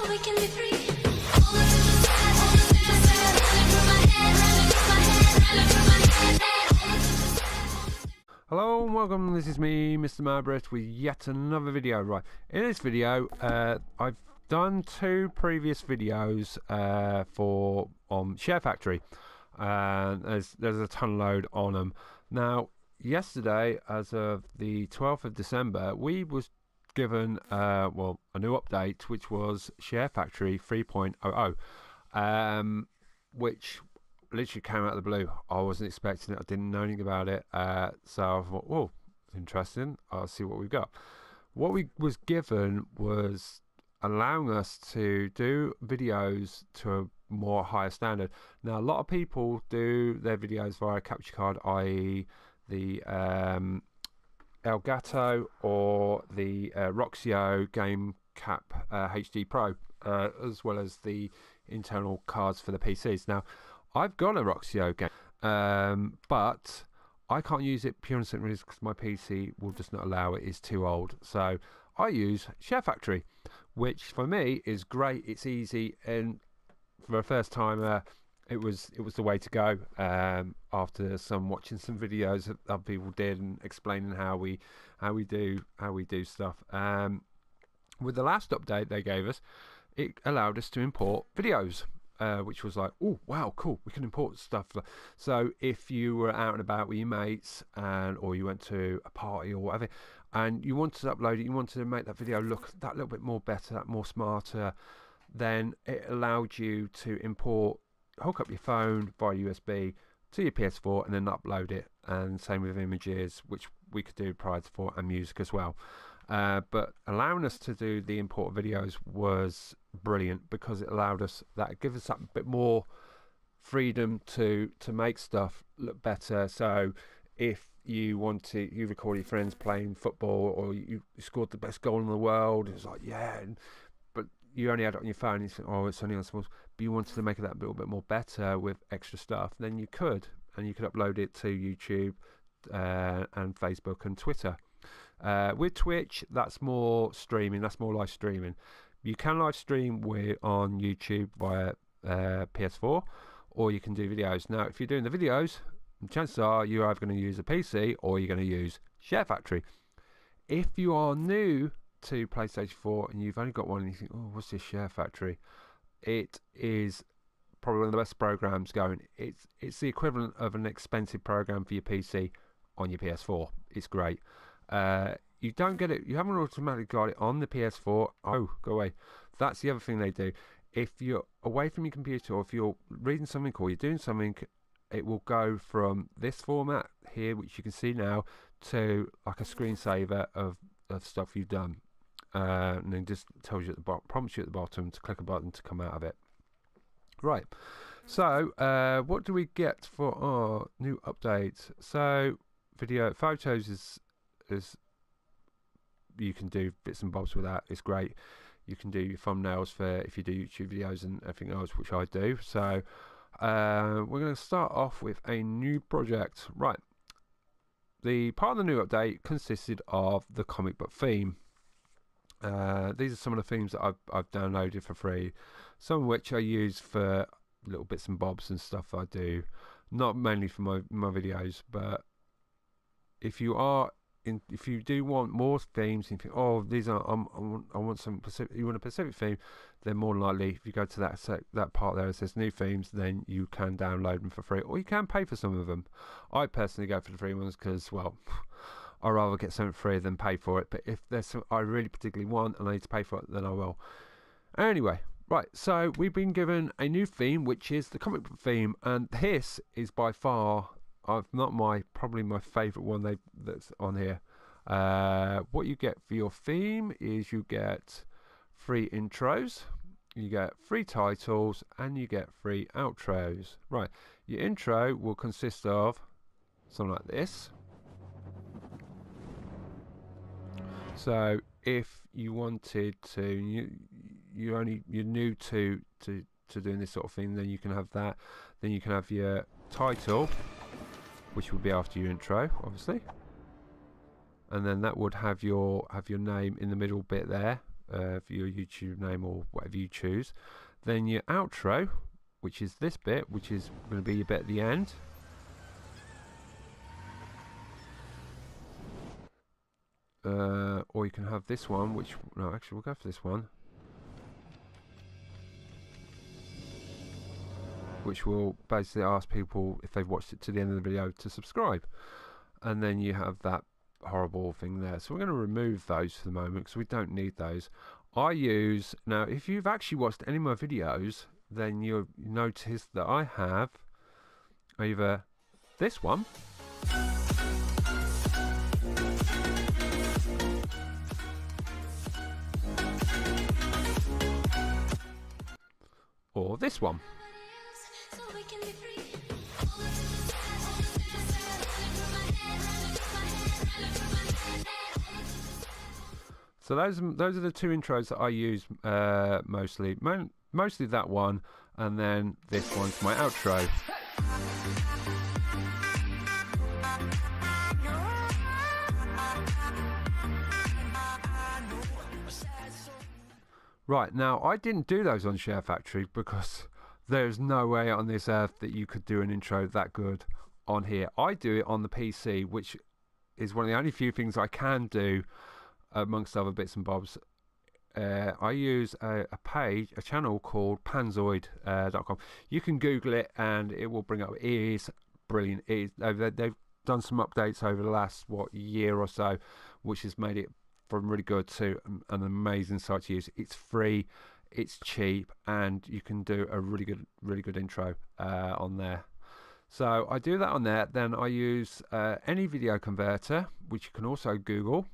we can be free. All the feels sad, all the feels sad, running through my head, running through my head, running through my head. All the feels sad, all the Hello and welcome, this is me, MRmadbrit, with yet another video. Right, in this video, I've done two previous videos on SHAREFACTORY, and there's a ton load on them. Now, yesterday, as of the 12th of December, we was given a new update, which was SHAREFACTORY 3.00, which literally came out of the blue. I wasn't expecting it. I didn't know anything about it. So I thought, oh, interesting. I'll see what we've got. What we was given was allowing us to do videos to a more higher standard. Now, a lot of people do their videos via a capture card, i.e. the Elgato or the Roxio Game Cap HD Pro, as well as the internal cards for the PCs. Now, I've got a Roxio game, but I can't use it pure and simply because my PC will just not allow it. It's too old. So I use SHAREFACTORY, which for me is great. It's easy, and for a first timer, it was the way to go. After watching some videos that other people did and explaining how we do stuff. With the last update they gave us, it allowed us to import videos. Which was like, oh wow, cool, we can import stuff. So if you were out and about with your mates, or you went to a party or whatever, and you wanted to upload it, you wanted to make that video look that little bit more better, that more smarter, then it allowed you to hook up your phone via USB to your PS4 and then upload it. And same with images, which we could do prior to and music as well. But allowing us to do the import videos was brilliant because it allowed us that give us a bit more freedom to make stuff look better. So if you record your friends playing football, or you scored the best goal in the world, it's like, yeah, but you only had it on your phone and you think, oh, it's only on small, but you wanted to make that a little bit more better with extra stuff, then you could, and you could upload it to YouTube and Facebook and Twitter. With Twitch, that's more streaming, that's more live streaming. You can live stream on YouTube via PS4, or you can do videos. Now, if you're doing the videos, chances are you're either going to use a PC or you're going to use SHAREFACTORY. If you are new to PlayStation 4 and you've only got one and you think, oh, what's this SHAREFACTORY? It is probably one of the best programs going. It's the equivalent of an expensive program for your PC on your PS4. It's great. You don't get it, you haven't automatically got it on the PS4. Oh, go away. That's the other thing they do. If you're away from your computer, or if you're reading something or you're doing something, it will go from this format here, which you can see now, to like a screensaver of stuff you've done. And then just tells you at the bottom, prompts you at the bottom to click a button to come out of it. Right. So, what do we get for our new update? So, photos is you can do bits and bobs with that. It's great. You can do your thumbnails for if you do YouTube videos and everything else, which I do. So we're going to start off with a new project. Right, the part of the new update consisted of the comic book theme. These are some of the themes that I've downloaded for free, some of which I use for little bits and bobs and stuff I do, not mainly for my videos. But if you do want more themes, and you think, oh, these are I want some Pacific, you want a Pacific theme, then more than likely, if you go to that part there that says new themes, then you can download them for free, or you can pay for some of them. I personally go for the free ones because, well, I'd rather get something free than pay for it. But if there's something I really particularly want and I need to pay for it, then I will. Anyway, right, so we've been given a new theme, which is the comic book theme, and this is by far probably my favourite one that's on here. What you get for your theme is you get free intros, you get free titles, and you get free outros. Right, your intro will consist of something like this. So if you wanted to, you're new to doing this sort of thing, then you can have that. Then you can have your title, which will be after your intro, obviously, and then that would have your name in the middle bit there, for your YouTube name or whatever you choose. Then your outro, which is this bit, which is going to be your bit at the end. Or you can have this one, which, no, actually we'll go for this one, which will basically ask people if they've watched it to the end of the video to subscribe. And then you have that horrible thing there. So we're going to remove those for the moment because we don't need those. I use, now if you've actually watched any of my videos, then you'll notice that I have either this one, or this one. So we can be free. All the things I said, running through my head, running through my head, running through my head. So those are the two intros that I use mostly. Mostly that one, and then this one's my outro. Right, now I didn't do those on Share Factory because there's no way on this earth that you could do an intro that good on here. I do it on the PC, which is one of the only few things I can do amongst other bits and bobs. I use a channel called panzoid.com. You can Google it and it will bring up. It is brilliant. They've done some updates over the last year or so, which has made it from really good to an amazing site to use. It's free, it's cheap, and you can do a really good intro on there. So I do that on there. Then I use any video converter, which you can also Google.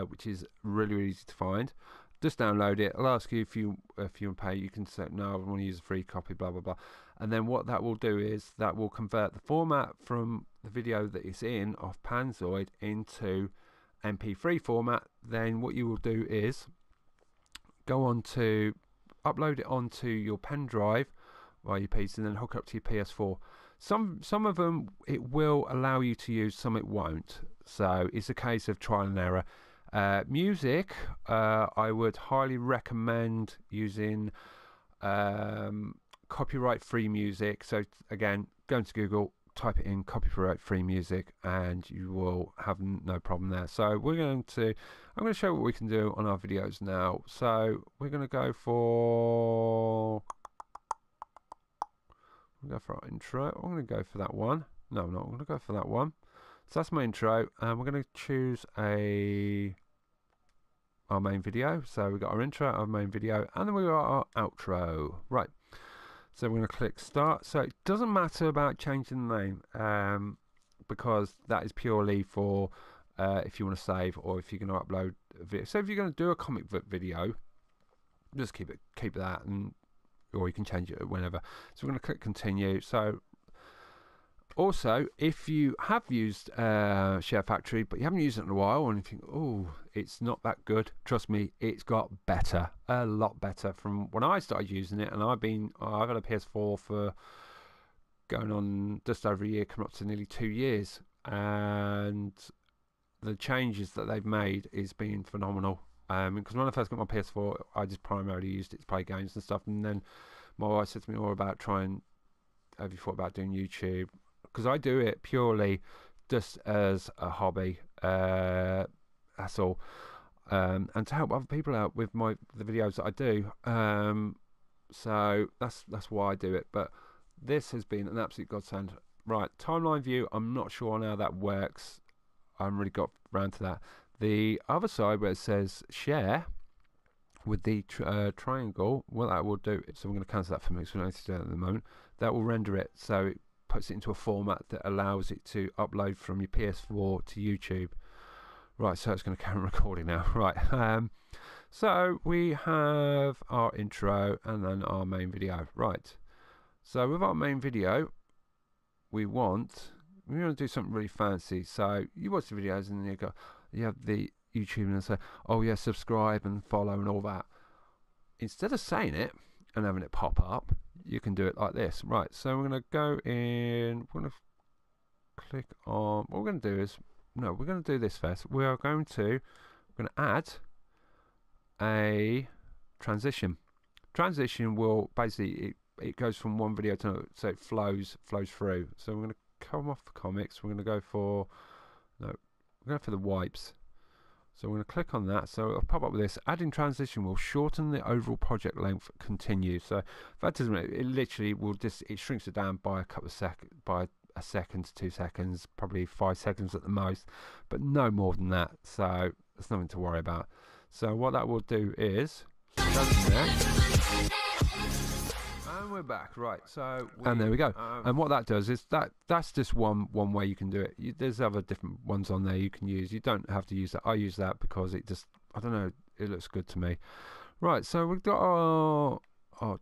Which is really easy to find. Just download it. I'll ask you if you want to pay. You can say no, I want to use a free copy, blah blah blah. And then what that will do is that will convert the format from the video that it's in of Panzoid into MP3 format. Then what you will do is go on to upload it onto your pen drive via your PC, and then hook it up to your PS4. Some of them it will allow you to use, some it won't. So it's a case of trial and error. Music, I would highly recommend using copyright-free music. So again, go into Google, type it in copyright-free music, and you will have no problem there. So I'm going to show you what we can do on our videos now. So we're going to go for our intro. I'm going to go for that one. No, I'm not. I'm going to go for that one. So that's my intro, and we're going to choose our main video. So we've got our intro, our main video, and then we've got our outro. Right. So we're going to click start. So it doesn't matter about changing the name, because that is purely for if you want to save or if you're going to upload a video. So if you're going to do a comic book video, just keep that, and or you can change it whenever. So we're going to click continue. So also, if you have used Share Factory but you haven't used it in a while and you think, oh, it's not that good, trust me, it's got better, a lot better from when I started using it. And I've had a PS4 for going on just over a year, coming up to nearly 2 years, and the changes that they've made is been phenomenal. Because when I first got my PS4, I just primarily used it to play games and stuff, and then my wife said to me more about have you thought about doing YouTube? Because I do it purely just as a hobby, that's all, and to help other people out with the videos that I do. So that's why I do it. But this has been an absolute godsend. Right, timeline view, I'm not sure on how that works. I haven't really got around to that. The other side where it says share with the triangle, what that will do, so I'm going to cancel that for me because we don't need to do that at the moment. That will render it so it puts it into a format that allows it to upload from your PS4 to YouTube. Right, so it's going to carry on recording now. Right, so we have our intro and then our main video. Right, so with our main video, we want to do something really fancy. So you watch the videos and then you have the YouTube and say, oh yeah, subscribe and follow and all that. Instead of saying it and having it pop up, you can do it like this. Right, so we're going to go in, we're going to click on, what we're going to do is, no, we're going to do this first. We're going to add a transition. Transition will basically it goes from one video to another, so it flows through. So I'm going to come off the comics. We're going to go for the wipes. So we're going to click on that. So it'll pop up with this. Adding transition will shorten the overall project length. Continue. So that doesn't. It literally will just. It shrinks it down by a couple of seconds, by a second to 2 seconds, probably 5 seconds at the most, but no more than that. So there's nothing to worry about. So what that will do is. And we're back, right? So and there we go. And what that does is that's just one way you can do it. There's other different ones on there you can use. You don't have to use that. I use that because it just, I don't know, it looks good to me. Right, so we've got our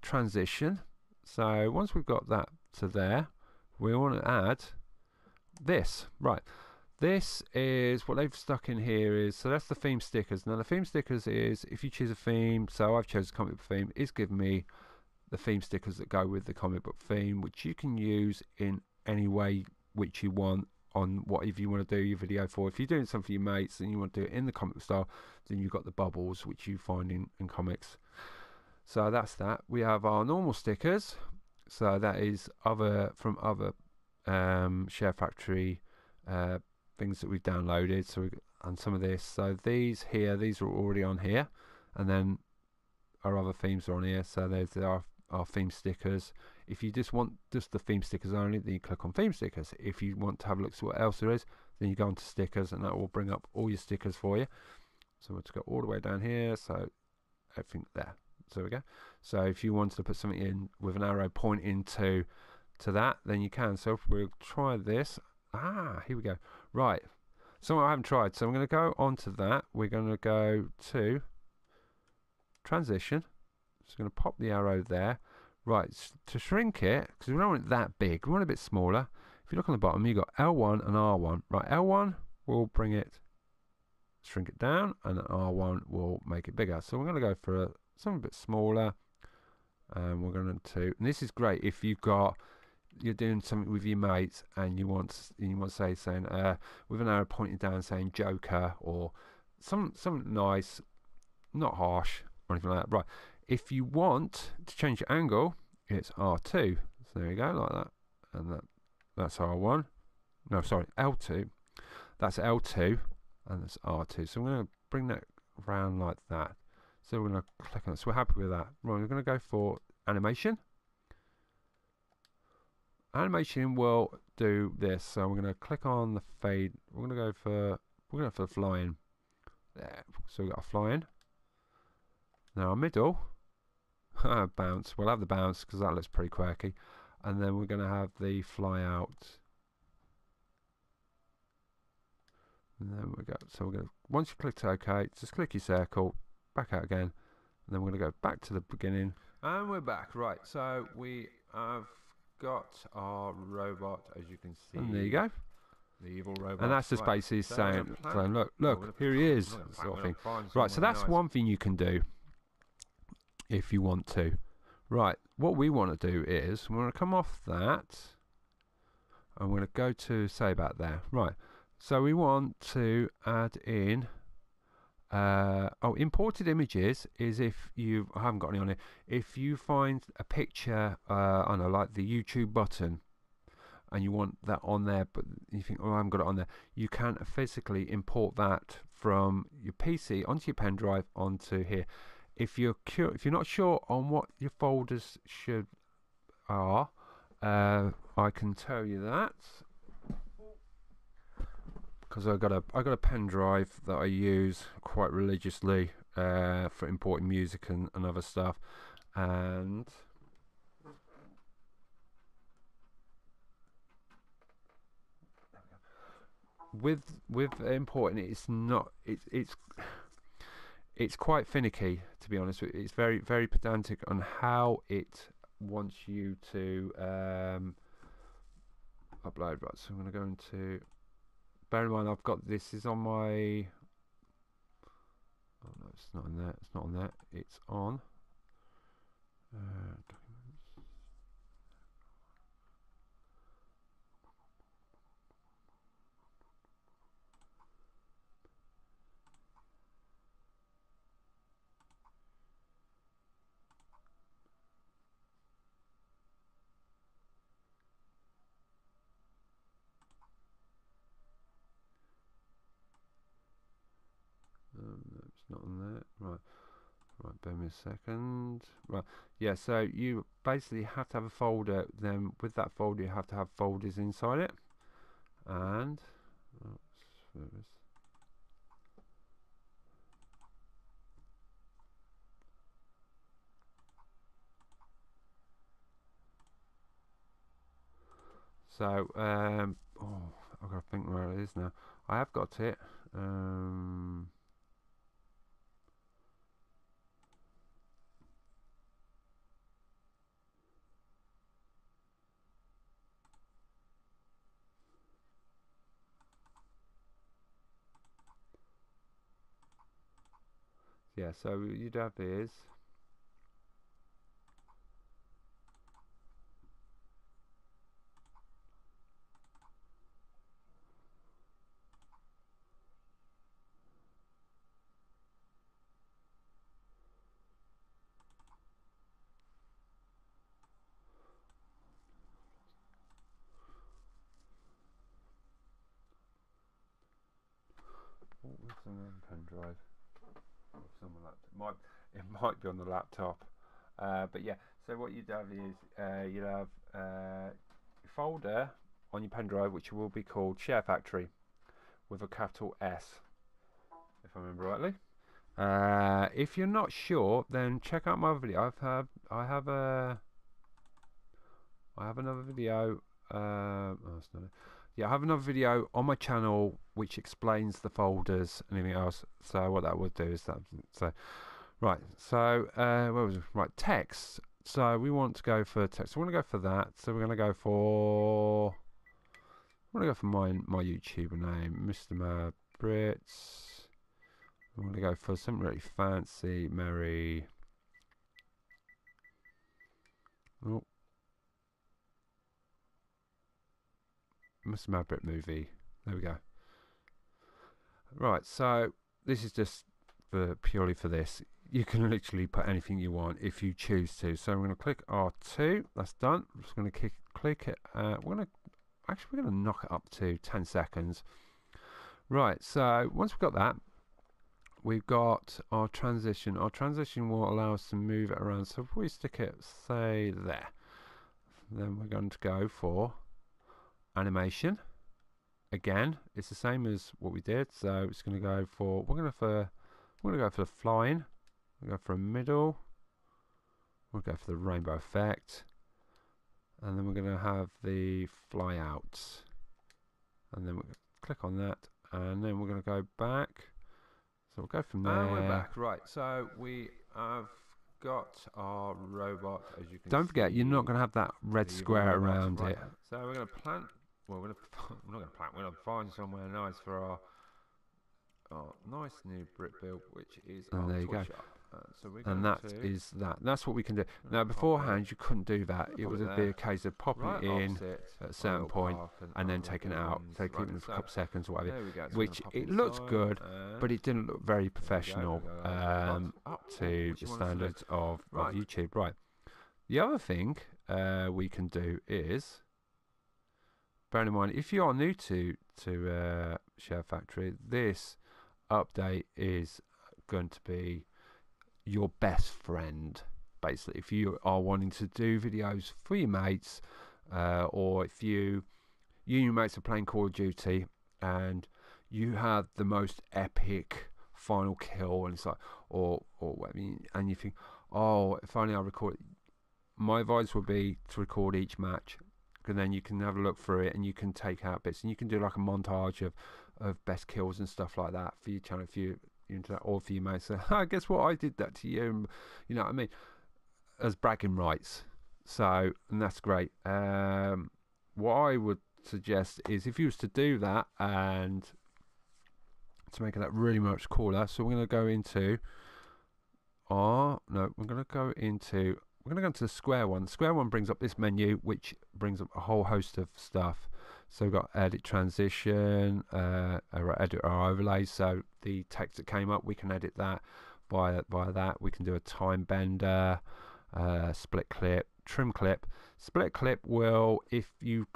transition. So once we've got that to there, we want to add this. Right, this is what they've stuck in here is, so that's the theme stickers. Now the theme stickers is, if you choose a theme, so I've chosen comic book theme, it's given me the theme stickers that go with the comic book theme, which you can use in any way which you want on whatever you want to do your video for. If you're doing something for your mates and you want to do it in the comic book style, then you've got the bubbles which you find in comics. So that's that. We have our normal stickers, so that is from other Share Factory things that we've downloaded. So and some of this, so these are already on here, and then our other themes are on here. So there's our theme stickers. If you just want just the theme stickers only, then you click on theme stickers. If you want to have a look at what else there is, then you go onto stickers, and that will bring up all your stickers for you. So we'll just go all the way down here, so everything there. So there we go. So if you wanted to put something in with an arrow pointing to that, then you can. So if we'll try this, here we go. Right, something I haven't tried, so I'm going to go onto that. We're going to go to transition. Just going to pop the arrow there. Right, to shrink it, because we don't want it that big, we want it a bit smaller. If you look on the bottom, you've got L1 and R1. Right, L1 will bring it, shrink it down, and then R1 will make it bigger. So we're going to go for something a bit smaller, and we're going to, and this is great if you're doing something with your mates and you want saying with an arrow pointing down saying Joker or something nice, not harsh or anything like that. Right, if you want to change your angle, it's R2. So there you go, like that, and that's R1. No, sorry, L2. That's L2, and that's R2. So I'm going to bring that around like that. So we're going to click on it. So we're happy with that. Right, we're going to go for animation. Animation will do this. So we're going to click on the fade. We're going to go for the flying. There. So we've got a flying. Now our middle bounce. We'll have the bounce because that looks pretty quirky. And then we're going to have the fly out. And then we go. So we're going to, once you click OK, just click your circle, back out again, and then we're going to go back to the beginning. And we're back. Right. So we have got our robot, as you can see. And there you go. The evil robot. And that's just basically saying, look, here he is, sort of thing. Right. So that's one thing you can do if you want to. Right. What we want to do is we're going to come off that. I'm going to go to say about there. Right. So we want to add in imported images is if I haven't got any on here. If you find a picture, I don't know, like the YouTube button, and you want that on there, but you think, oh, I haven't got it on there, you can physically import that from your PC onto your pen drive onto here. If you're not sure on what your folders are, I can tell you that. Because I got a pen drive that I use quite religiously for importing music and other stuff, and with importing it, it's quite finicky, to be honest. It's very pedantic on how it wants you to upload. Right, so I'm going to go into. Bear in mind, I've got this is on my. Oh no, it's not on there. It's not on there. It's on documents. not on there. Right, bear me a second. Right, yeah, so you basically have to have a folder. Then with that folder, you have to have folders inside it. And so, oh, I've got to think where it is now. I have got it. Yeah, so you'd have is. What was on the pen drive? It might be on the laptop, but yeah. So what you'd have is you'd have a folder on your pen drive which will be called SHAREFACTORY with a capital S, if I remember rightly. If you're not sure, then check out my other video. I have another video. Oh, that's not it. Yeah, I have another video on my channel which explains the folders and everything else. So what that would do is that. So right. So where was it? Right, text. So we want to go for text. So we're going to go for that. So we're going to go for. I'm going to go for my YouTuber name, MRmadbrit. I'm going to go for something really fancy, merry. Oh. MRmadbrit movie. There we go. Right, so this is just purely for this. You can literally put anything you want if you choose to. So I'm going to click R2. That's done. I'm just going to click it. We're going to knock it up to 10 seconds. Right. So once we've got that, we've got our transition. Our transition will allow us to move it around. So if we stick it, say there, then we're going to go for animation. Again, it's the same as what we did. So it's going to go for. We're going to go for the flying. We'll go for a middle. We'll go for the rainbow effect, and then we're going to have the fly out, and then we'll click on that, and then we're going to go back. So we'll go from there. And we're back. Right. So we have got our robot. As you can. Don't forget, you're not going to have that red square around it. So we're going to plant. Well, we're not going to plant. We're going to find somewhere nice for our nice new Brit build, which is. And there you go. And that's what we can do. Now beforehand you couldn't do that. It would be a case of popping it in at a certain point and then taking it out, taking it for a couple seconds or whatever, which it looked good, but it didn't look very professional up to the standards of YouTube. Right. The other thing we can do is, bearing in mind, if you are new to SHAREFACTORY, this update is going to be your best friend, basically. If you are wanting to do videos for your mates, or if you and your mates are playing Call of Duty and you have the most epic final kill, and it's like, or whatever, and you think, oh, if only I record. My advice would be to record each match, and then you can have a look through it and you can take out bits, and you can do like a montage of best kills and stuff like that for your channel. If you into that, or for you may say, I guess what, I did that to you, you know what I mean, as bragging rights. So, and that's great. What I would suggest is, if you was to do that and to make that really much cooler, so we're going to go into we're going to go into the square one. The square one brings up this menu, which brings up a whole host of stuff. So we've got edit transition, edit our overlays. So the text that came up, we can edit that via that. We can do a time bender, split clip, trim clip. Split clip will, if you've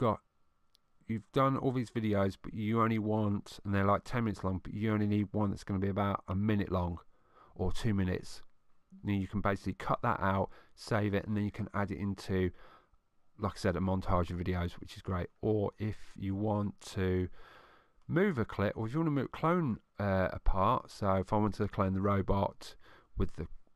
done all these videos, but you only want, and they're like 10 minutes long, but you only need one that's going to be about a minute long. or 2 minutes. Then you can basically cut that out, save it, and then you can add it into, like I said, a montage of videos, which is great. Or if you want to move a clip, or if you want to clone a part, so if I want to clone the robot with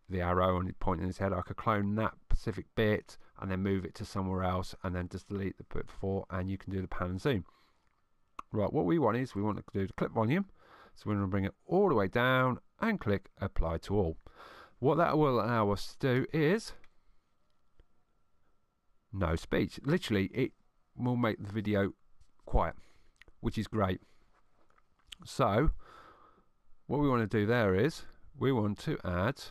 the arrow and it pointing his head, I could clone that specific bit and then move it to somewhere else and then just delete the bit before, and you can do the pan and zoom. Right, what we want is we want to do the clip volume, so we're going to bring it all the way down and click apply to all. What that will allow us to do is no speech. Literally, it will make the video quiet, which is great. So what we want to do there is we want to add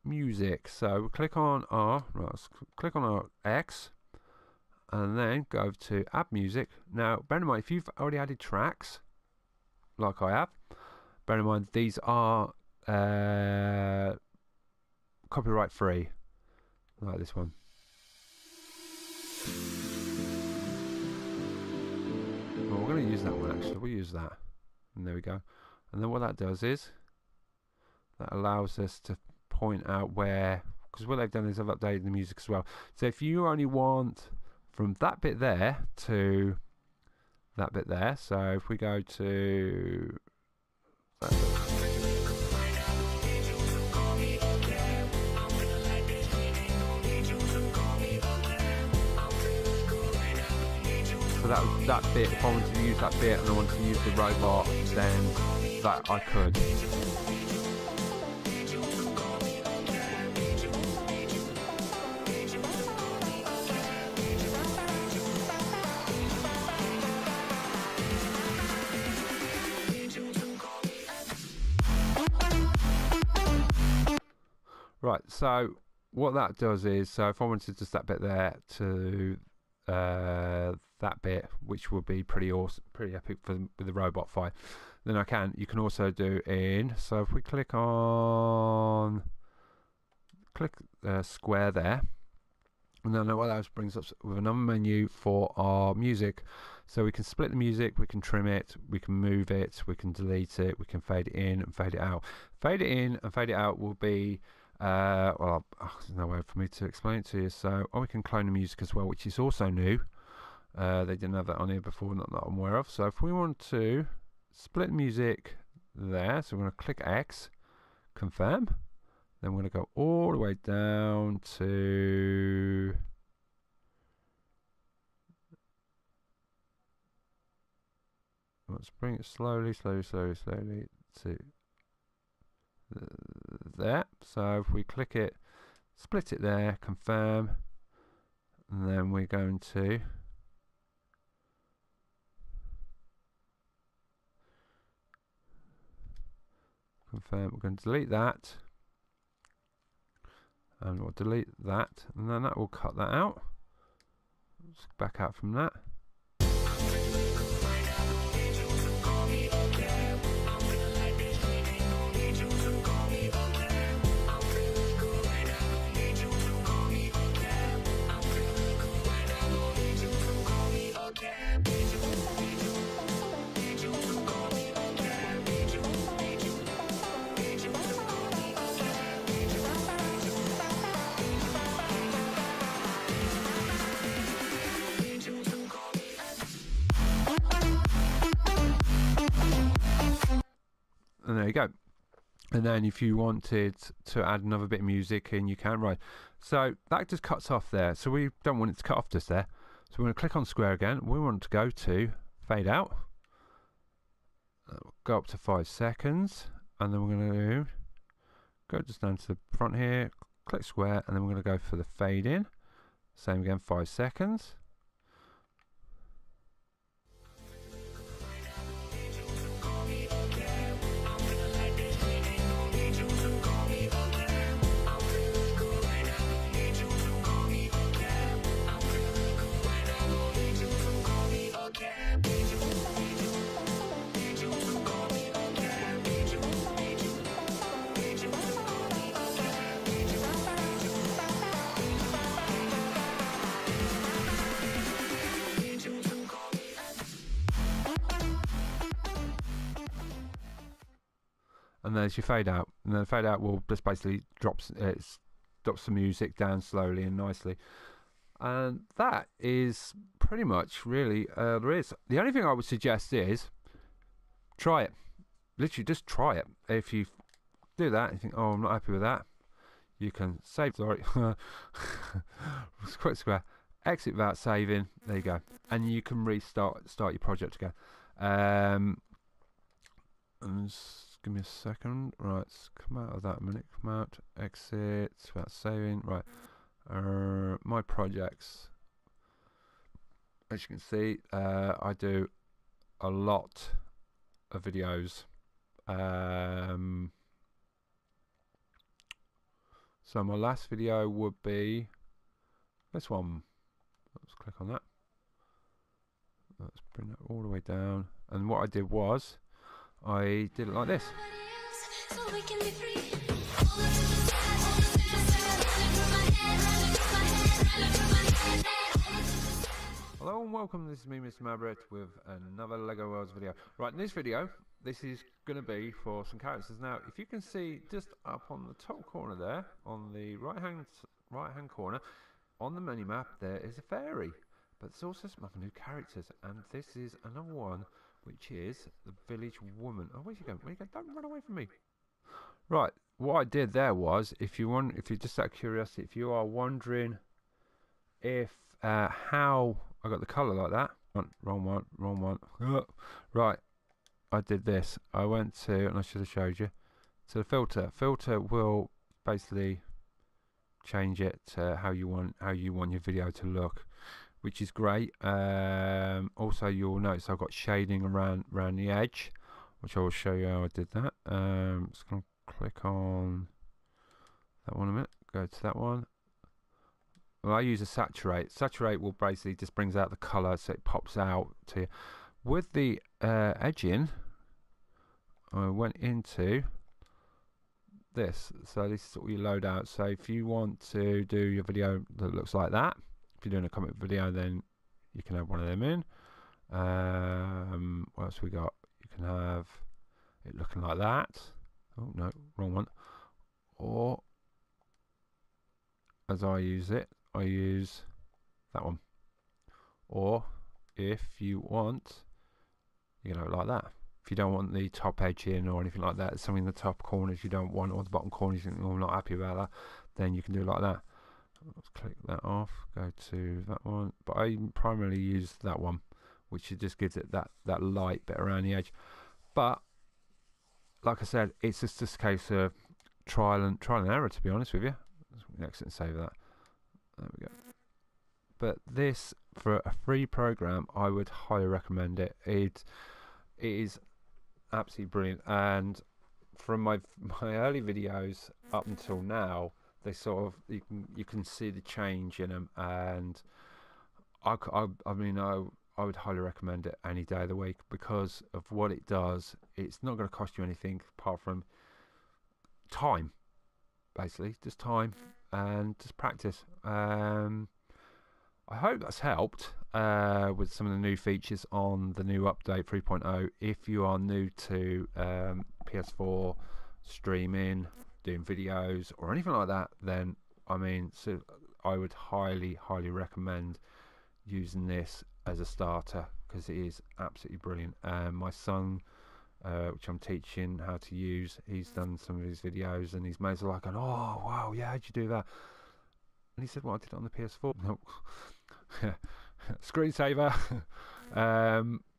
music. So click on our X and then go to add music. Now bear in mind, if you've already added tracks like I have, bear in mind these are copyright free, like this one. Well, we're going to use that one actually. We'll use that, and there we go. And then what that does is that allows us to point out where, because what they've done is they've updated the music as well. So if you only want from that bit there to that bit there, so if we go to so that bit, if I wanted to use that bit and I wanted to use the robot, then that I could. Right, so what that does is, so if I wanted just that bit there to that bit, which would be pretty awesome, pretty epic with the robot fight, then I can. You can also do in, so if we click square there, and then what that brings us with another menu for our music. So we can split the music, we can trim it, we can move it, we can delete it, we can fade it in and fade it out. Fade it in and fade it out will be well, there's no way for me to explain it to you. So we can clone the music as well, which is also new. They didn't have that on here before, not that I'm aware of. So if we want to split the music there, so we're going to click X, confirm. Then we're going to go all the way down to let's bring it slowly to there. So if we click it, split it there, confirm, and then we're going to confirm. We're going to delete that, and we'll delete that, and then that will cut that out. Let's back out from that. And there you go. And then if you wanted to add another bit of music in, you can. Right, so that just cuts off there, so we don't want it to cut off just there. So we're going to click on square again. We want to go to fade out, go up to 5 seconds, and then we're going to go just down to the front here, click square, and then we're going to go for the fade in. Same again, 5 seconds. and there's your fade out, and then the fade out will just basically drops the music down slowly and nicely. And that is pretty much really there is. The only thing I would suggest is try it. Literally just try it. If you do that and you think, oh, I'm not happy with that, you can save. Sorry, quick square. Exit without saving. There you go, and you can start your project again. And just give me a second. Right, let's come out of that a minute. Come out. Exit without saving. Right. My projects. As you can see, I do a lot of videos. So my last video would be this one. Let's click on that. Let's bring it all the way down. And what I did was, I did it like this. So we can be free. All the things I running through my head, running through my head. Hello and welcome, this is me, MRmadbrit, with another LEGO Worlds video. Right, in this video, this is going to be for some characters. Now, if you can see just up on the top corner there, on the right hand corner, on the mini map, there is a fairy. But there's also some other new characters, and this is another one, which is the village woman. Oh, where's she going? Where you going? Don't run away from me. Right, what I did there was, if you're just out of curiosity, if you are wondering if how I got the colour like that. Wrong one. Right, I did this. I went to, and I should have showed you, to the filter. Filter will basically change it to how you want your video to look, which is great. Also, you'll notice I've got shading around the edge, which I will show you how I did that. Just gonna click on that one a minute. Go to that one. Well, I use a saturate. Saturate will basically just brings out the colour, so it pops out to you. With the edging, I went into this. So this is what you load out. So if you want to do your video that looks like that, if you're doing a comic video, then you can have one of them in. What else we got? You can have it looking like that. Oh no, wrong one. Or as I use it, I use that one. Or if you want, you know, like that. If you don't want the top edge in or anything like that, something in the top corners you don't want, or the bottom corners you think, oh, I'm not happy about that, then you can do it like that. Let's click that off, go to that one. But I primarily use that one, which just gives it that light bit around the edge. But like I said, it's just a case of trial and error, to be honest with you. Exit and save that. There we go. But this, for a free program, I would highly recommend it. It is absolutely brilliant, and from my early videos up until now, they sort of you can see the change in them, and I would highly recommend it any day of the week because of what it does. It's not going to cost you anything apart from time, basically just time and just practice. I hope that's helped with some of the new features on the new update 3.0. If you are new to PS4 streaming, doing videos or anything like that, then I would highly recommend using this as a starter because it is absolutely brilliant. My son, which I'm teaching how to use, he's done some of his videos and his mates are like, oh wow, yeah, how'd you do that? And he said, well, I did it on the PS4. No. Screensaver.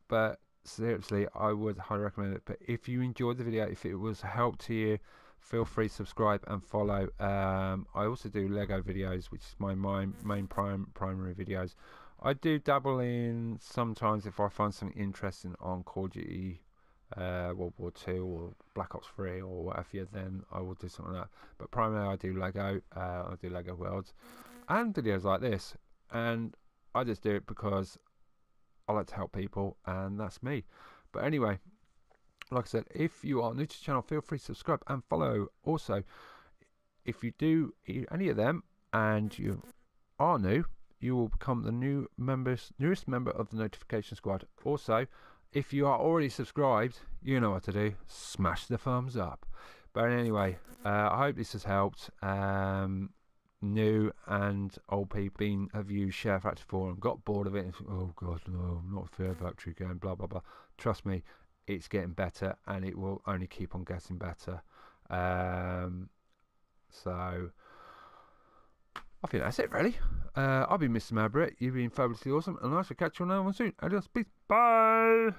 But seriously, I would highly recommend it. But if you enjoyed the video, if it was a help to you, feel free to subscribe and follow. I also do Lego videos, which is my main primary videos. I do dabble in sometimes if I find something interesting on Call of Duty World War 2 or Black Ops 3 or whatever, then I will do something like that. But primarily I do Lego. I do Lego Worlds and videos like this, and I just do it because I like to help people, and that's me. But anyway, like I said, if you are new to the channel, feel free to subscribe and follow. Also, if you do any of them and you are new, you will become the newest member of the notification squad. Also, if you are already subscribed, you know what to do. Smash the thumbs up. But anyway, I hope this has helped. New and old people have used Share Factory 4 and got bored of it and think, oh god, no, not a Share Factory game, blah blah blah. Trust me, it's getting better and it will only keep on getting better. So I think that's it really. I've been Mr. MRmadbrit, you've been fabulously awesome, and I shall catch you on another one soon. Adios, peace, bye.